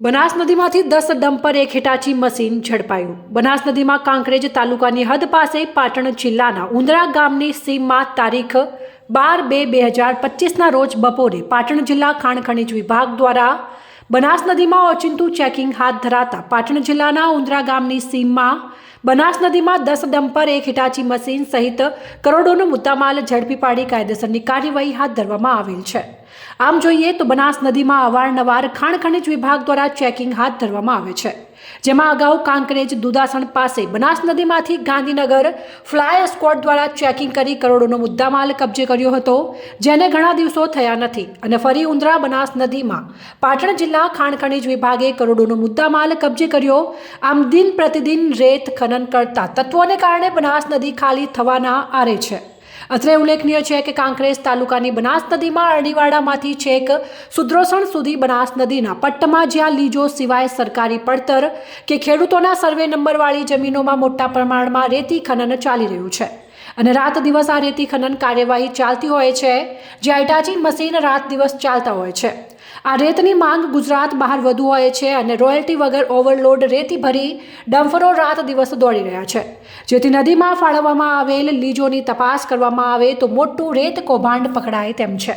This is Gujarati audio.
બનાસ નદીમાંથી 10 ડમ્પર એક હિટાચી મશીન ઝડપાયું। બનાસ નદીમાં કાંકરેજ તાલુકાની હદ પાસે પાટણ જિલ્લાના ઉંદરા ગામની સીમમાં તારીખ 12/2/2025ના રોજ બપોરે પાટણ જિલ્લા ખાણ ખનીજ વિભાગ દ્વારા બનાસ નદીમાં ઓચિંતું ચેકિંગ હાથ ધરાતા પાટણ જિલ્લાના ઉંદરા ગામની સીમમાં બનાસ નદીમાં 10 ડમ્પર એક હિટાચી મશીન સહિત કરોડોનો મુદ્દામાલ ઝડપી પાડી કાયદેસરની કાર્યવાહી હાથ ધરવામાં આવેલ છે। આમ જોઈએ તો બનાસ નદીમાં અવારનવાર ખાણ ખનીજ વિભાગ દ્વારા ચેકિંગ હાથ ધરવામાં આવે છે, જેમાં અગાઉ કાંકરેજ દુધાસણ પાસે બનાસ નદીમાંથી ગાંધીનગર ફ્લાય સ્ક્વોડ દ્વારા ચેકિંગ કરી કરોડોનો મુદ્દામાલ કબજે કર્યો હતો, જેને ઘણા દિવસો થયા નથી અને ફરી ઉંદરા બનાસ નદીમાં પાટણ જિલ્લા ખાણ ખનીજ વિભાગે કરોડોનો મુદ્દામાલ કબજે કર્યો। આમ દિન પ્રતિદિન રેત ખનન કરતા તત્વોને કારણે બનાસ નદી ખાલી થવાના આરે છે। અત્રે ઉલ્લેખનીય છે કે કાંકરેજ તાલુકાની બનાસ નદીમાં અરણીવાડામાંથી છેક સુદ્રોસણ સુધી બનાસ નદીના પટ્ટમાં જ્યાં લીજો સિવાય સરકારી પડતર કે ખેડૂતોના સર્વે નંબરવાળી જમીનોમાં મોટા પ્રમાણમાં રેતી ખનન ચાલી રહ્યું છે અને રાત દિવસ આ રેતી ખનન કાર્યવાહી ચાલતી હોય છે, જ્યાં હિટાચી મશીન રાત દિવસ ચાલતા હોય છે। આ રેતની માંગ ગુજરાત બહાર વધુ હોય છે અને રોયલ્ટી વગર ઓવરલોડ રેતી ભરી ડમ્પરો રાત દિવસ દોડી રહ્યા છે, જેથી નદીમાં ફાળવવામાં આવેલ લીજોની તપાસ કરવામાં આવે તો મોટું રેત કૌભાંડ પકડાય તેમ છે।